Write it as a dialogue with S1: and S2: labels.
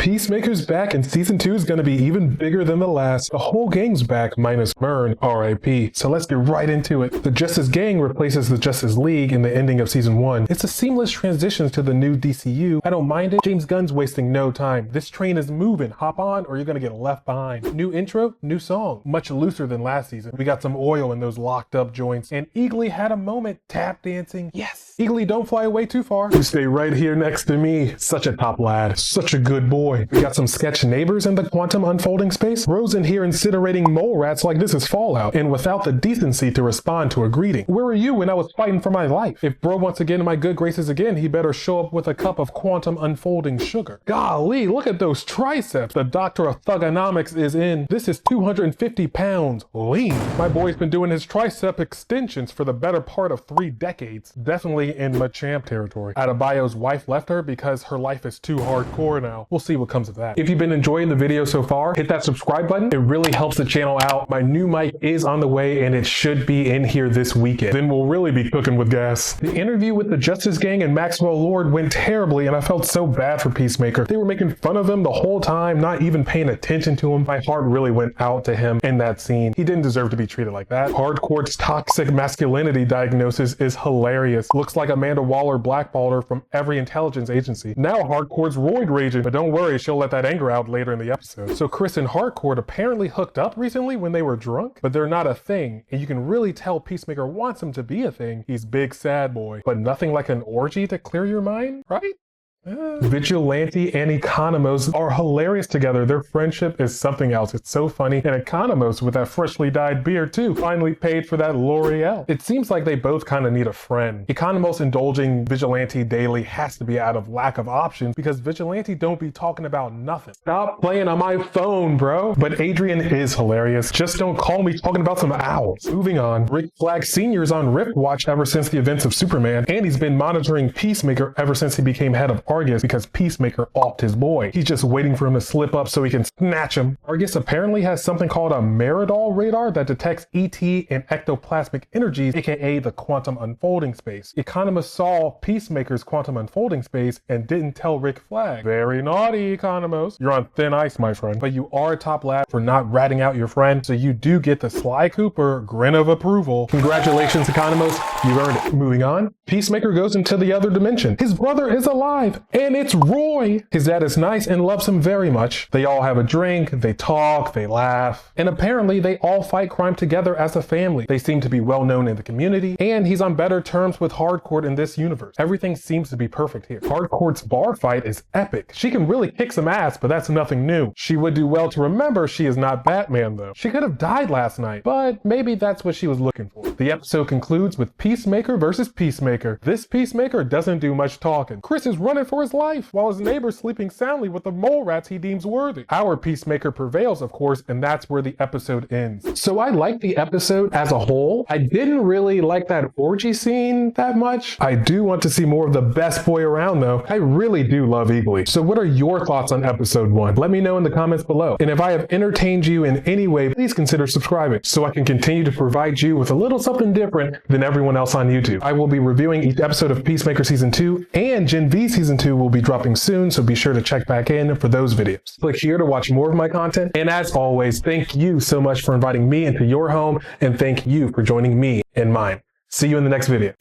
S1: Peacemaker's back, and season 2 is going to be even bigger than the last. The whole gang's back, minus Mern, R.I.P. So let's get right into it. The Justice Gang replaces the Justice League in the ending of season 1. It's a seamless transition to the new DCU. I don't mind it. James Gunn's wasting no time. This train is moving. Hop on or you're going to get left behind. New intro, new song. Much looser than last season. We got some oil in those locked up joints. And Eagly had a moment. Tap dancing. Yes. Eagly, don't fly away too far. You stay right here next to me. Such a top lad. Such a good boy. We got some sketch neighbors in the quantum unfolding space. Rose in here incinerating mole rats like this is Fallout, and without the decency to respond to a greeting. Where were you when I was fighting for my life? If bro wants to get in my good graces again, he better show up with a cup of quantum unfolding sugar. Golly, look at those triceps. The doctor of thugonomics is in. This is 250 pounds lean. My boy's been doing his tricep extensions for the better part of 3 decades. Definitely in Machamp territory. Adebayo's wife left her because her life is too hardcore now. We'll see what comes of that. If you've been enjoying the video so far, hit that subscribe button. It really helps the channel out. My new mic is on the way and it should be in here this weekend. Then we'll really be cooking with gas. The interview with the Justice Gang and Maxwell Lord went terribly and I felt so bad for Peacemaker. They were making fun of him the whole time, not even paying attention to him. My heart really went out to him in that scene. He didn't deserve to be treated like that. Hardcourt's toxic masculinity diagnosis is hilarious. Looks like Amanda Waller blackballed her from every intelligence agency. Now Hardcourt's roid raging, but don't worry, she'll let that anger out later in the episode. So Chris and Hardcourt apparently hooked up recently when they were drunk, but they're not a thing, and you can really tell Peacemaker wants him to be a thing. He's big sad boy, but nothing like an orgy to clear your mind, right? Vigilante and Economos are hilarious together. Their friendship is something else. It's so funny. And Economos, with that freshly dyed beard too, finally paid for that L'Oreal. It seems like they both kind of need a friend. Economos indulging Vigilante daily has to be out of lack of options because Vigilante don't be talking about nothing. Stop playing on my phone, bro. But Adrian is hilarious. Just don't call me talking about some owls. Moving on, Rick Flag Sr.'s on Rip Watch ever since the events of Superman, and he's been monitoring Peacemaker ever since he became head of Argus because Peacemaker offed his boy. He's just waiting for him to slip up so he can snatch him. Argus apparently has something called a Meridol radar that detects ET and ectoplasmic energies, aka the quantum unfolding space. Economos saw Peacemaker's quantum unfolding space and didn't tell Rick Flag. Very naughty, Economos. You're on thin ice, my friend. But you are a top lad for not ratting out your friend, so you do get the Sly Cooper grin of approval. Congratulations, Economos. You earned it. Moving on, Peacemaker goes into the other dimension. His brother is alive, and it's Roy. His dad is nice and loves him very much. They all have a drink, they talk, they laugh, and apparently they all fight crime together as a family. They seem to be well known in the community, and he's on better terms with Hardcourt in this universe. Everything seems to be perfect here. Hardcourt's bar fight is epic. She can really kick some ass, but that's nothing new. She would do well to remember she is not Batman though. She could have died last night, but maybe that's what she was looking for. The episode concludes with Peacemaker versus Peacemaker. This Peacemaker doesn't do much talking. Chris is running for his life while his neighbor's sleeping soundly with the mole rats he deems worthy. Our Peacemaker prevails, of course, and that's where the episode ends. So I like the episode as a whole. I didn't really like that orgy scene that much. I do want to see more of the best boy around though. I really do love Eagly. So what are your thoughts on episode 1? Let me know in the comments below. And if I have entertained you in any way, please consider subscribing so I can continue to provide you with a little something different than everyone else on YouTube. I will be reviewing each episode of Peacemaker Season 2, and Gen V Season 2 will be dropping soon, so be sure to check back in for those videos. Click here to watch more of my content, and as always, thank you so much for inviting me into your home, and thank you for joining me in mine. See you in the next video.